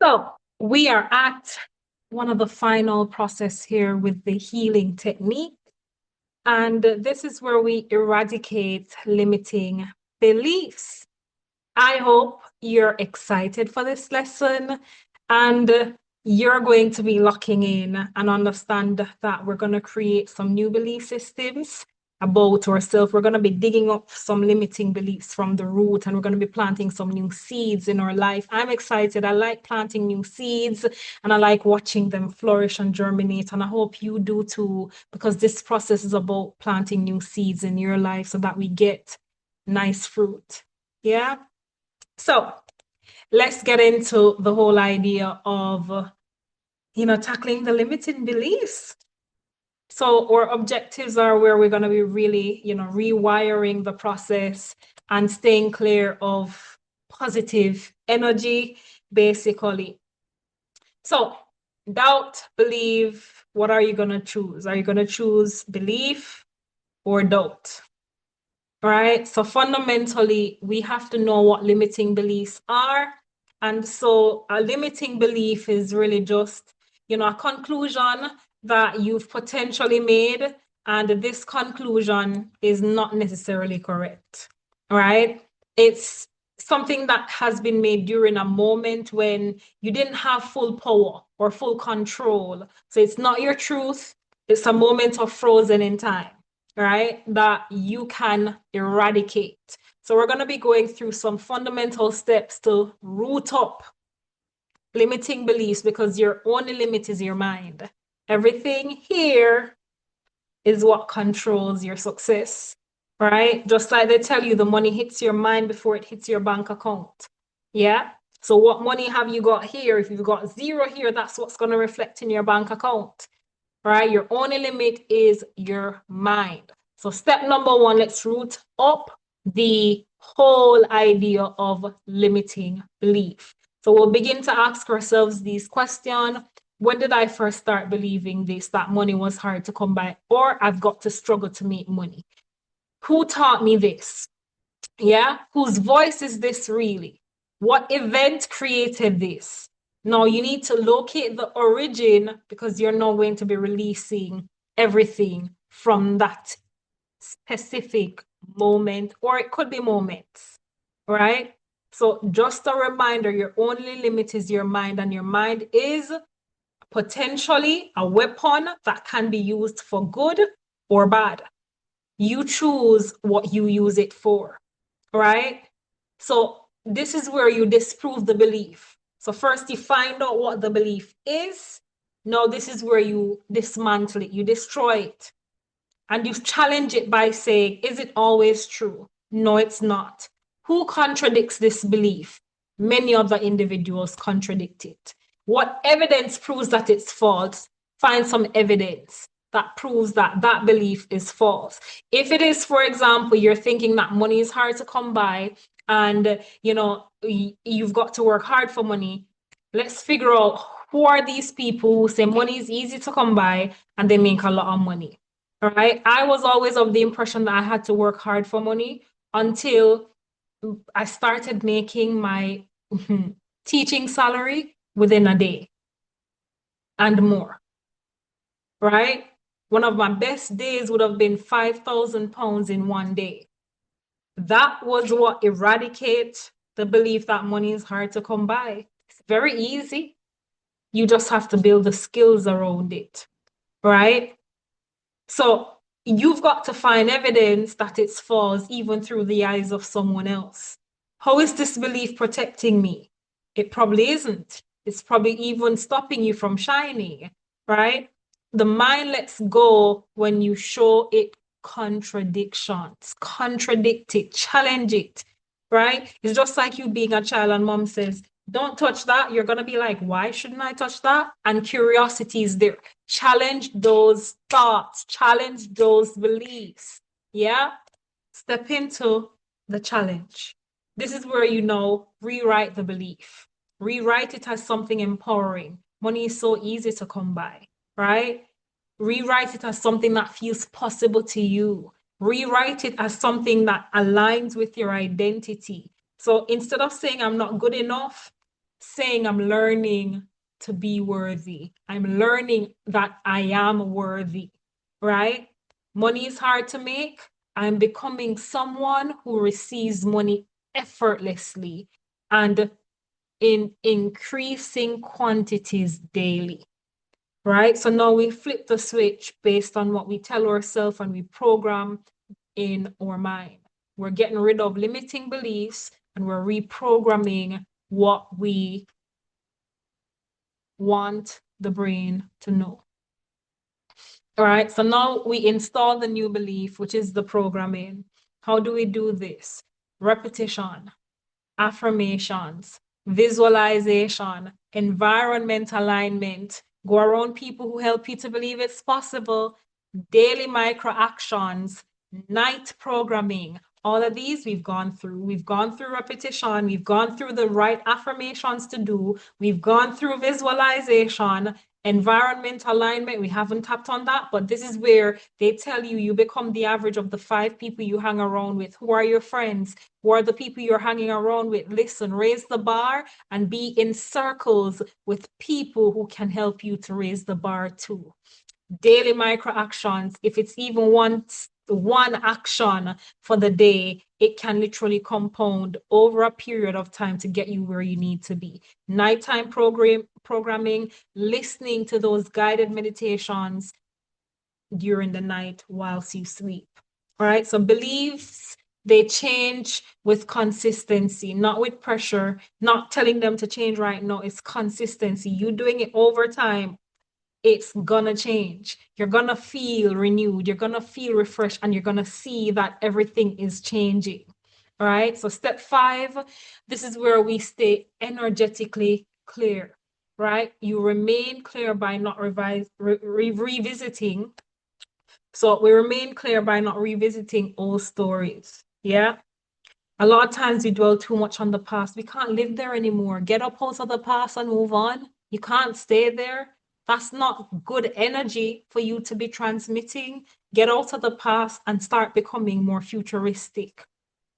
So we are at one of the final process here with the healing technique. And this is where we eradicate limiting beliefs. I hope you're excited for this lesson and you're going to be locking in and understand that we're going to create some new belief systems about ourselves. We're going to be digging up some limiting beliefs from the root and we're going to be planting some new seeds in our life. I'm excited. I like planting new seeds and I like watching them flourish and germinate. And I hope you do too, because this process is about planting new seeds in your life so that we get nice fruit. Yeah. So let's get into the whole idea of, tackling the limiting beliefs. So our objectives are where we're going to be really, rewiring the process and staying clear of positive energy, basically. So doubt, believe, what are you going to choose? Are you going to choose belief or doubt? All right. So fundamentally, we have to know what limiting beliefs are. And so a limiting belief is really just, a conclusion that you've potentially made, and this conclusion is not necessarily correct. All right. It's something that has been made during a moment when you didn't have full power or full control. So it's not your truth. It's a moment of frozen in time, right, that you can eradicate. So we're going to be going through some fundamental steps to root up limiting beliefs, because your only limit is your mind. Everything here is what controls your success, right? Just like they tell you, the money hits your mind before it hits your bank account. Yeah. So what money have you got here? If you've got zero here, that's what's going to reflect in your bank account, right? Your only limit is your mind. So step number one, let's root up the whole idea of limiting belief. So we'll begin to ask ourselves these questions. When did I first start believing this, that money was hard to come by, or I've got to struggle to make money? Who taught me this? Yeah. Whose voice is this really? What event created this? Now you need to locate the origin, because you're now going to be releasing everything from that specific moment, or it could be moments, right? So just a reminder, your only limit is your mind, and your mind is potentially a weapon that can be used for good or bad. You choose what you use it for, right? So this is where you disprove the belief. So first you find out what the belief is. Now this is where you dismantle it, you destroy it, and you challenge it by saying, is it always true? No, it's not. Who contradicts this belief? Many other individuals contradict it. What evidence proves that it's false? Find some evidence that proves that that belief is false. If it is, for example, you're thinking that money is hard to come by and, you've got to work hard for money, let's figure out who are these people who say money is easy to come by and they make a lot of money. All right. I was always of the impression that I had to work hard for money until I started making my teaching salary within a day and more. Right. One of my best days would have been £5,000 in one day. That was what eradicate the belief that money is hard to come by. It's very easy. You just have to build the skills around it. Right. So you've got to find evidence that it's false even through the eyes of someone else. How is this belief protecting me? It probably isn't. It's probably even stopping you from shining, right? The mind lets go when you show it contradictions, contradict it, challenge it, right? It's just like you being a child and mom says, don't touch that. You're going to be like, why shouldn't I touch that? And curiosity is there. Challenge those thoughts, challenge those beliefs. Yeah. Step into the challenge. This is where rewrite the belief. Rewrite it as something empowering. Money is so easy to come by, right? Rewrite it as something that feels possible to you. Rewrite it as something that aligns with your identity. So instead of saying I'm not good enough, saying I'm learning to be worthy. I'm learning that I am worthy, right? Money is hard to make. I'm becoming someone who receives money effortlessly and in increasing quantities daily, right? So now we flip the switch based on what we tell ourselves and we program in our mind. We're getting rid of limiting beliefs and we're reprogramming what we want the brain to know. All right, so now we install the new belief, which is the programming. How do we do this? Repetition, affirmations, visualization, environment alignment, go around people who help you to believe it's possible, daily micro actions, night programming. All of these we've gone through. We've gone through repetition. We've gone through the right affirmations to do. We've gone through visualization, environment alignment. We haven't tapped on that, but this is where they tell you you become the average of the 5 people you hang around with. Who are your friends? Who are the people you're hanging around with? Listen, raise the bar and be in circles with people who can help you to raise the bar too. Daily micro actions, if it's even one action for the day, it can literally compound over a period of time to get you where you need to be. Nighttime programming, listening to those guided meditations during the night whilst you sleep. All right, so beliefs, they change with consistency, not with pressure, not telling them to change right now. It's consistency. You doing it over time, it's gonna change. You're gonna feel renewed, you're gonna feel refreshed, and you're gonna see that everything is changing. All right, so step 5, this is where we stay energetically clear, right? You remain clear by not revisiting. So we remain clear by not revisiting old stories. Yeah. A lot of times we dwell too much on the past. We can't live there anymore. Get up out of the past and move on. You can't stay there. That's not good energy for you to be transmitting. Get out of the past and start becoming more futuristic.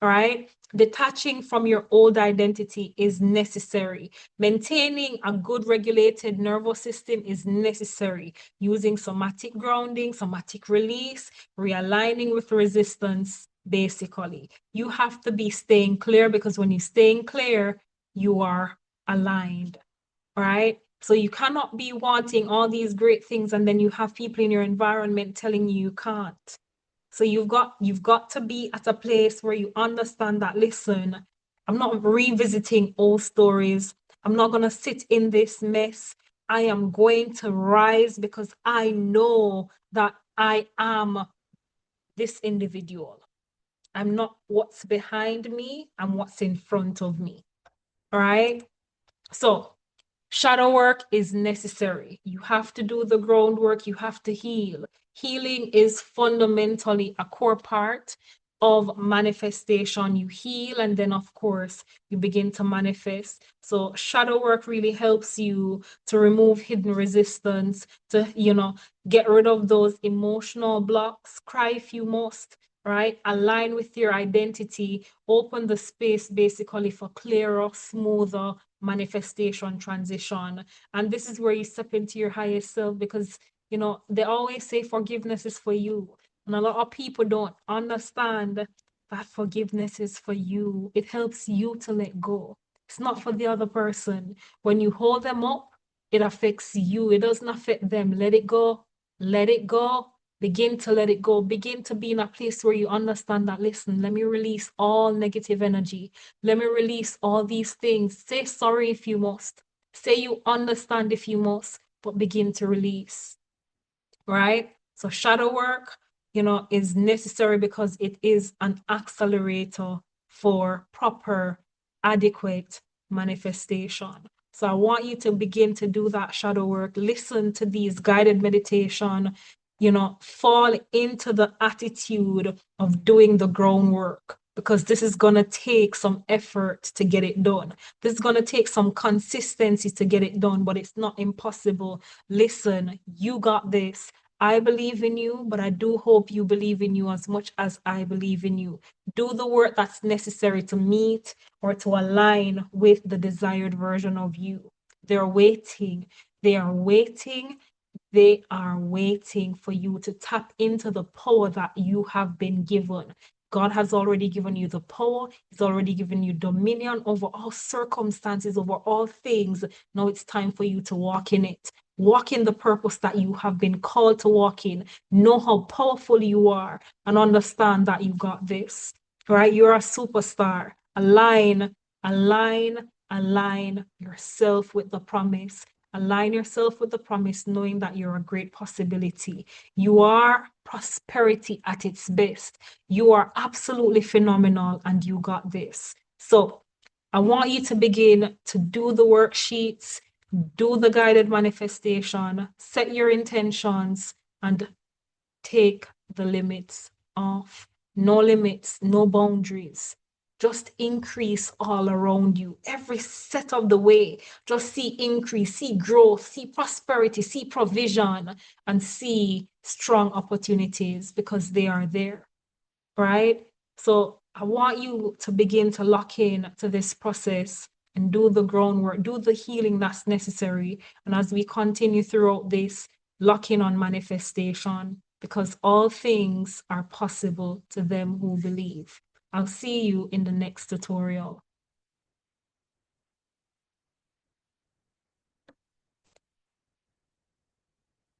All right. Detaching from your old identity is necessary. Maintaining a good regulated nervous system is necessary. Using somatic grounding, somatic release, realigning with resistance, basically. You have to be staying clear because when you're staying clear, you are aligned. All right. So you cannot be wanting all these great things and then you have people in your environment telling you can't. So you've got to be at a place where you understand that, listen, I'm not revisiting old stories. I'm not going to sit in this mess. I am going to rise because I know that I am this individual. I'm not what's behind me, I'm what's in front of me. All right. So shadow work is necessary. You have to do the groundwork. You have to heal. Healing is fundamentally a core part of manifestation. You heal and then, of course, you begin to manifest. So shadow work really helps you to remove hidden resistance, to, get rid of those emotional blocks. Cry if you must, right? Align with your identity. Open the space basically for clearer, smoother manifestation transition. And this is where you step into your highest self because, they always say forgiveness is for you. And a lot of people don't understand that forgiveness is for you. It helps you to let go. It's not for the other person. When you hold them up, it affects you. It doesn't affect them. Let it go. Let it go. Begin to let it go. Begin to be in a place where you understand that, listen, let me release all negative energy. Let me release all these things. Say sorry if you must. Say you understand if you must, but begin to release. Right? So shadow work, is necessary because it is an accelerator for proper, adequate manifestation. So I want you to begin to do that shadow work. Listen to these guided meditation, fall into the attitude of doing the groundwork because this is going to take some effort to get it done. This is going to take some consistency to get it done, but it's not impossible. Listen, you got this. I believe in you, but I do hope you believe in you as much as I believe in you. Do the work that's necessary to meet or to align with the desired version of you. They're waiting. They are waiting. They are waiting for you to tap into the power that you have been given. God has already given you the power. He's already given you dominion over all circumstances, over all things. Now it's time for you to walk in it. Walk in the purpose that you have been called to walk in. Know how powerful you are and understand that you got this, right? You're a superstar. Align yourself with the promise. Align yourself with the promise, knowing that you're a great possibility. You are prosperity at its best. You are absolutely phenomenal, and you got this. So I want you to begin to do the worksheets, do the guided manifestation, set your intentions, and take the limits off. No limits, no boundaries. Just increase all around you. Every step of the way, just see increase, see growth, see prosperity, see provision, and see strong opportunities because they are there, right? So I want you to begin to lock in to this process and do the groundwork, do the healing that's necessary. And as we continue throughout this, lock in on manifestation because all things are possible to them who believe. I'll see you in the next tutorial.